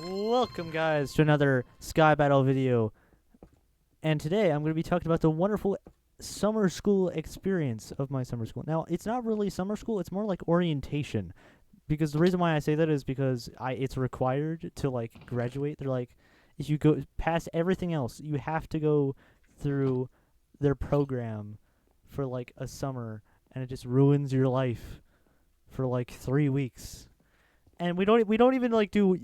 Welcome, guys, to another Sky Battle video. And today I'm going to be talking about the wonderful summer school experience of my summer school. Now, it's not really summer school, it's more like orientation. Because the reason why I say that is because it's required to, like, graduate. They're like, if you go past everything else, you have to go through their program for, like, a summer, and it just ruins your life for, like, 3 weeks. And we don't even like do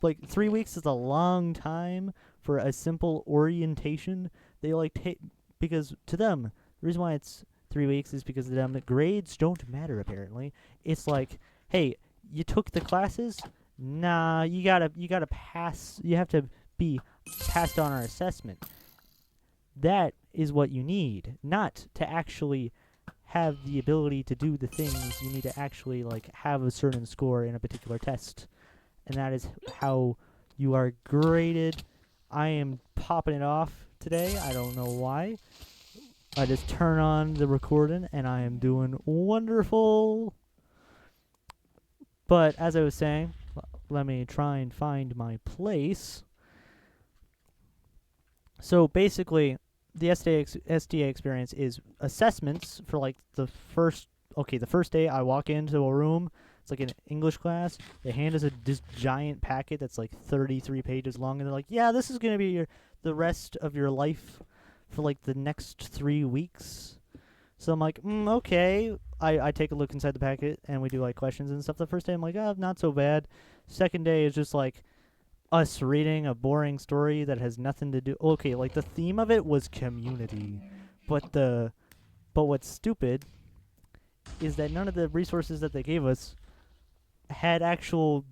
like 3 weeks is a long time for a simple orientation. They like take because to them the reason why it's 3 weeks is because to them the grades don't matter apparently. It's like, hey, you took the classes, nah, you gotta pass. You have to be passed on our assessment. That is what you need, not to actually have the ability to do the things. You need to actually like have a certain score in a particular test, and that is how you are graded. I am popping it off today. I don't know why. I just turn on the recording and I am doing wonderful. But as I was saying, let me try and find my place. So basically, the SDA experience is assessments for like the first day I walk into a room. It's like an English class. They hand us this giant packet that's like 33 pages long, and they're like, yeah, this is going to be the rest of your life for like the next 3 weeks. So I'm like, okay. I take a look inside the packet, and we do like questions and stuff. The first day I'm like, oh, not so bad. Second day is just like us reading a boring story that has nothing to do. Okay, like the theme of it was community, but what's stupid is that none of the resources that they gave us had actual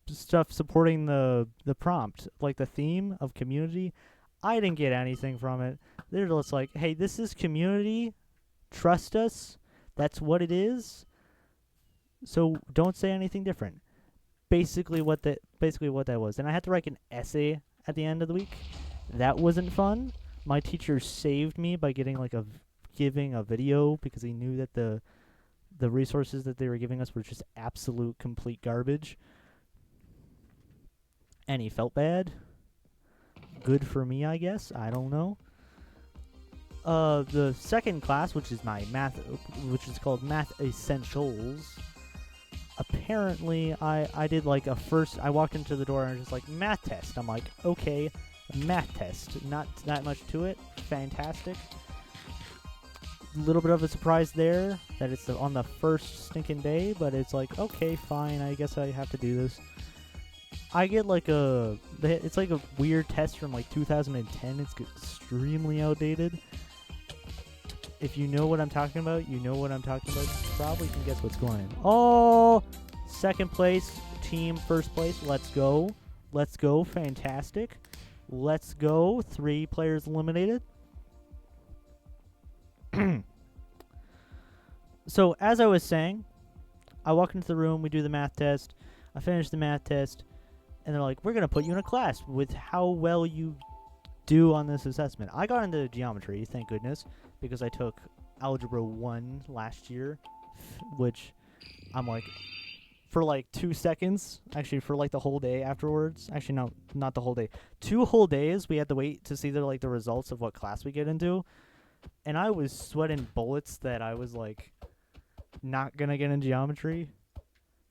stuff supporting the prompt, like the theme of community. I didn't get anything from it. They're just like, hey, this is community. Trust us. That's what it is. So don't say anything different. Basically what that was. And I had to write an essay at the end of the week. That wasn't fun. My teacher saved me by giving a video because he knew that the resources that they were giving us were just absolute complete garbage. And he felt bad. Good for me, I guess. I don't know. The second class, which is my math, which is called Math Essentials. Apparently, I did like a first. I walked into the door and I was just like, math test. I'm like, okay, math test. Not that much to it. Fantastic. Little bit of a surprise there that it's on the first stinking day, but it's like, okay, fine. I guess I have to do this. I get like it's like a weird test from like 2010. It's extremely outdated. If you know what I'm talking about, you know what I'm talking about. You probably can guess what's going on. Oh, second place, team first place. Let's go. Let's go. Fantastic. Let's go. 3 players eliminated. So, as I was saying, I walk into the room. We do the math test. I finish the math test. And they're like, we're going to put you in a class with how well you do on this assessment. I got into geometry, thank goodness, because I took Algebra 1 last year, which I'm like, for like 2 seconds, actually for like the whole day afterwards, actually no, not the whole day, 2 whole days we had to wait to see the results of what class we get into, and I was sweating bullets that I was like not gonna get in geometry,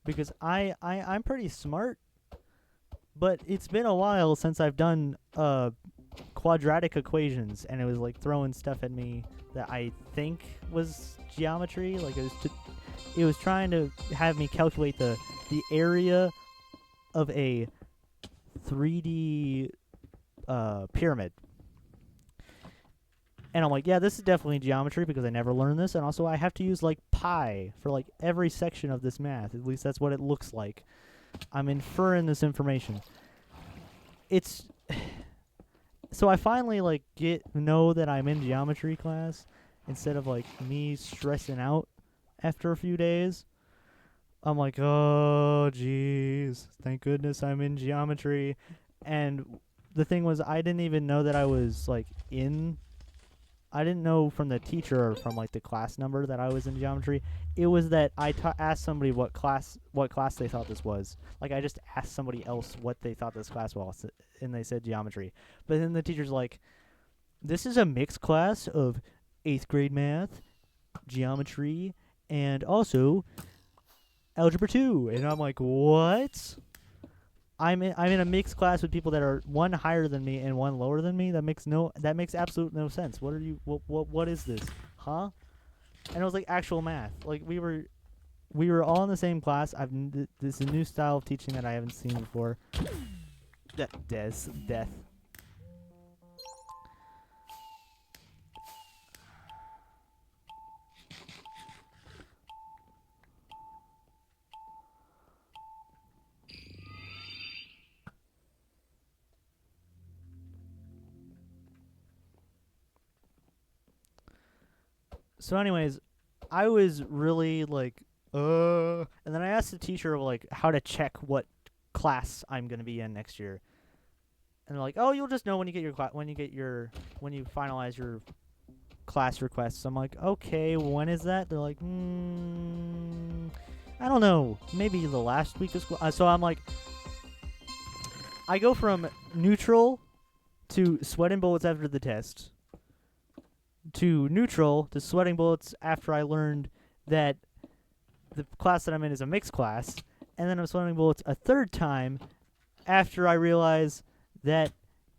because I'm pretty smart, but it's been a while since I've done quadratic equations, and it was like throwing stuff at me that I think was geometry. Like it was trying to have me calculate the area of a 3D pyramid. And I'm like, yeah, this is definitely geometry because I never learned this, and also I have to use like pi for like every section of this math. At least that's what it looks like. I'm inferring this information. It's so I finally like know that I'm in geometry class instead of like me stressing out after a few days. I'm like, oh jeez, thank goodness I'm in geometry. And the thing was, I didn't even know that I was like I didn't know from the teacher or from like the class number that I was in geometry. it was that I asked somebody what class they thought this was. Like I just asked somebody else what they thought this class was, and they said geometry. But then the teacher's like, "This is a mixed class of 8th grade math, geometry, and also algebra 2." And I'm like, "What?" I'm in a mixed class with people that are one higher than me and one lower than me. That makes absolute no sense. What is this? Huh? And it was like actual math. Like we were all in the same class. This is a new style of teaching that I haven't seen before. Death. So anyways, I was really like, and then I asked the teacher like how to check what class I'm gonna be in next year, and they're like, "Oh, you'll just know when you get when you finalize your class requests." I'm like, "Okay, when is that?" They're like, I don't know, maybe the last week of school." So I'm like, I go from neutral to sweating bullets after the test to neutral to sweating bullets after I learned that the class that I'm in is a mixed class, and then I'm sweating bullets a third time after I realize that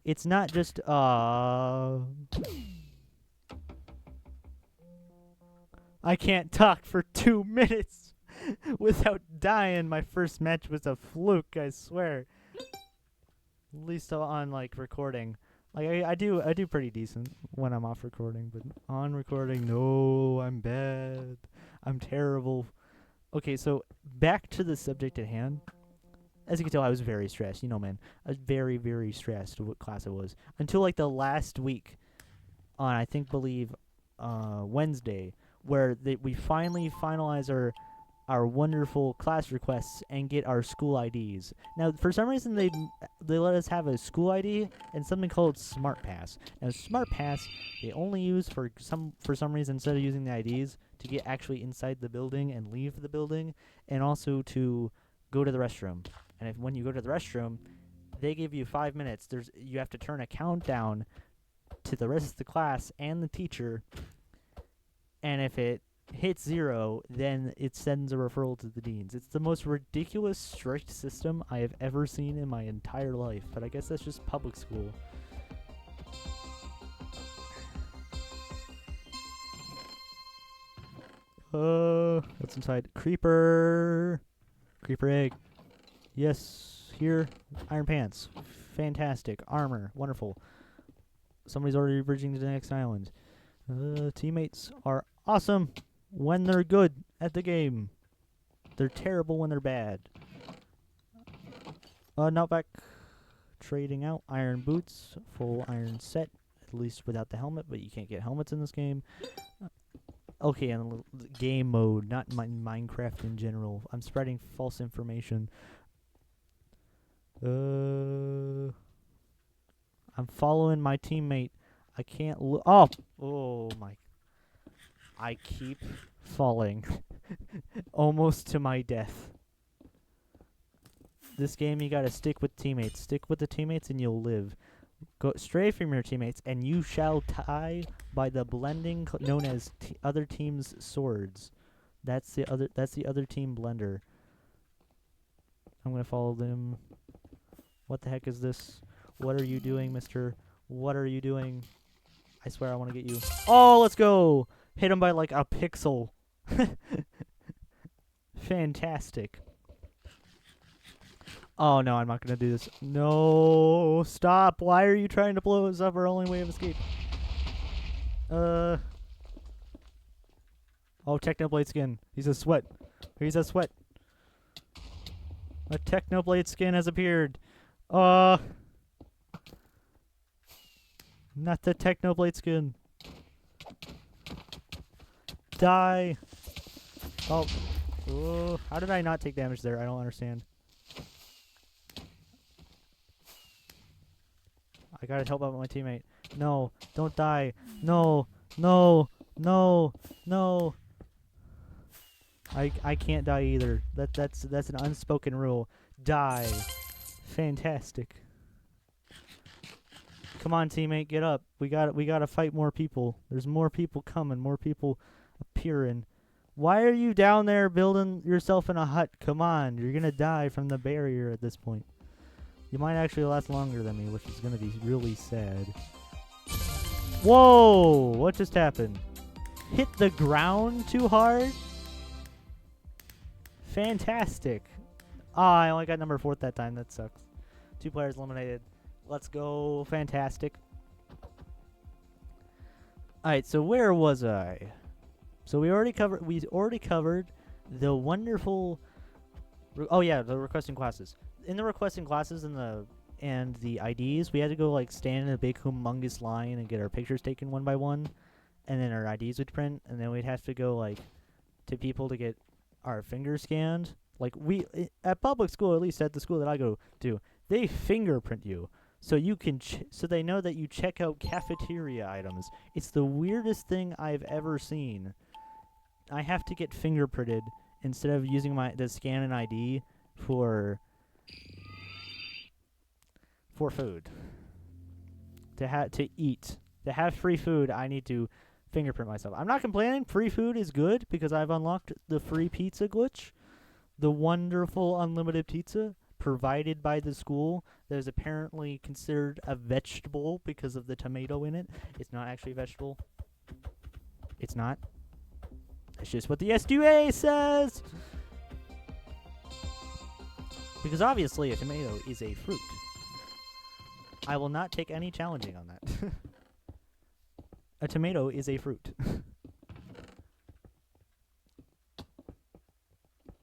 it's not just I can't talk for 2 minutes without dying. My first match was a fluke, I swear. At least on like recording. Like I do pretty decent when I'm off recording, but on recording, no, I'm bad. I'm terrible. Okay, so back to the subject at hand. As you can tell, I was very stressed. You know, man, I was very, very stressed what class it was until like the last week on believe Wednesday, where we finally finalize our wonderful class requests and get our school IDs. Now, for some reason, they let us have a school ID and something called Smart Pass. Now, Smart Pass they only use for some reason, instead of using the IDs, to get actually inside the building and leave the building, and also to go to the restroom. And when you go to the restroom, they give you 5 minutes. You have to turn a countdown to the rest of the class and the teacher, and if it hits 0, then it sends a referral to the deans. It's the most ridiculous, strict system I have ever seen in my entire life, but I guess that's just public school. What's inside? Creeper egg. Yes, here. Iron pants. Fantastic. Armor. Wonderful. Somebody's already bridging to the next island. Teammates are awesome when they're good at the game. They're terrible when they're bad. Nutback trading out. Iron boots. Full iron set. At least without the helmet, but you can't get helmets in this game. Okay, and game mode, not Minecraft in general. I'm spreading false information. I'm following my teammate. I can't look. Oh my. I keep falling. Almost to my death. This game, you gotta stick with teammates. Stick with the teammates and you'll live. Go stray from your teammates and you shall die by the blending known as other team's swords. That's the other team blender. I'm gonna follow them. What the heck is this? What are you doing, mister? What are you doing? I swear I want to get you. Oh, let's go! Hit him by like a pixel. Fantastic. Oh no, I'm not gonna do this. No, stop! Why are you trying to blow us up? Our only way of escape. Oh, Technoblade skin. He's a sweat. He's a sweat. A Technoblade skin has appeared. Not the Technoblade skin. Die. Oh. How did I not take damage there? I don't understand. I gotta help out my teammate. No, don't die. No, no, no, no. I can't die either. That's an unspoken rule. Die. Fantastic. Come on, teammate, get up. We gotta fight more people. There's more people coming. More people appearing. Why are you down there building yourself in a hut? Come on, you're gonna die from the barrier at this point. You might actually last longer than me, which is gonna be really sad. Whoa! What just happened? Hit the ground too hard? Fantastic. Ah, I only got number 4 that time. That sucks. 2 players eliminated. Let's go. Fantastic. Alright, so where was I? So we already covered the wonderful oh yeah, the requesting classes. In the requesting classes and the IDs, we had to go like stand in a big humongous line and get our pictures taken one by one, and then our IDs would print, and then we'd have to go like to people to get our fingers scanned. Like at public school, at least at the school that I go to, they fingerprint you. So you can so they know that you check out cafeteria items. It's the weirdest thing I've ever seen. I have to get fingerprinted instead of using the scan and ID for food. To eat. To have free food, I need to fingerprint myself. I'm not complaining. Free food is good because I've unlocked the free pizza glitch. The wonderful unlimited pizza provided by the school that is apparently considered a vegetable because of the tomato in it. It's not actually a vegetable. It's not. It's just what the SDA says. Because obviously a tomato is a fruit. I will not take any challenging on that. A tomato is a fruit.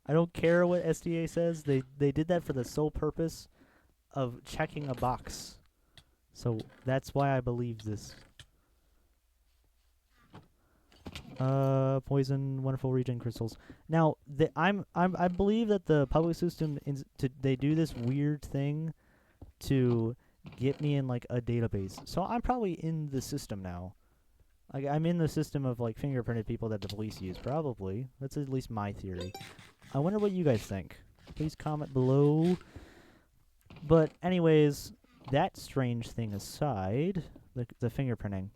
I don't care what SDA says. They did that for the sole purpose of checking a box. So that's why I believe this. Poison, wonderful regen crystals. Now, I believe that the public system they do this weird thing to get me in like a database. So I'm probably in the system now. Like I'm in the system of like fingerprinted people that the police use. Probably. That's at least my theory. I wonder what you guys think. Please comment below. But anyways, that strange thing aside, the fingerprinting.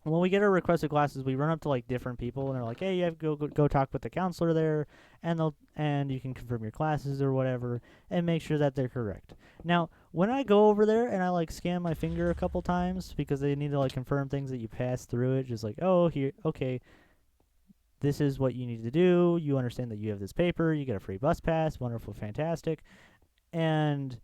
When we get our requested classes, we run up to like different people, and they're like, "Hey, you have to go talk with the counselor there, and you can confirm your classes or whatever, and make sure that they're correct." Now, when I go over there and I like scan my finger a couple times because they need to like confirm things that you pass through it, just like, "Oh, here, okay, this is what you need to do. You understand that you have this paper. You get a free bus pass. Wonderful, fantastic." And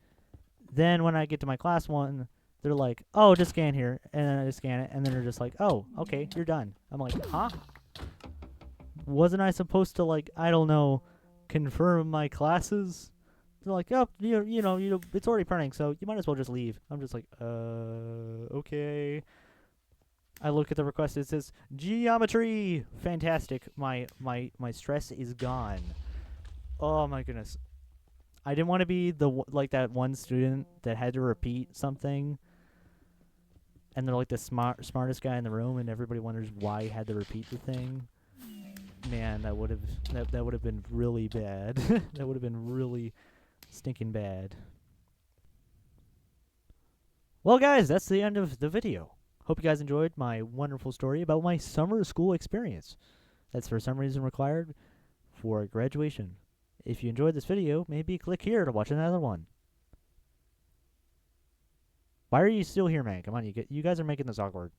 then when I get to my class one, they're like, "Oh, just scan here," and then I just scan it, and then they're just like, "Oh, okay, you're done." I'm like, "Huh? Wasn't I supposed to like, I don't know, confirm my classes?" They're like, "Oh, you know, it's already printing, so you might as well just leave." I'm just like, okay." I look at the request. It says geometry. Fantastic. My stress is gone. Oh my goodness. I didn't want to be like that one student that had to repeat something, and they're like the smartest guy in the room, and everybody wonders why he had to repeat the thing. Man, that would have been really bad. That would have been really stinking bad. Well, guys, that's the end of the video. Hope you guys enjoyed my wonderful story about my summer school experience. That's for some reason required for graduation. If you enjoyed this video, maybe click here to watch another one. Why are you still here, man? Come on, you guys are making this awkward.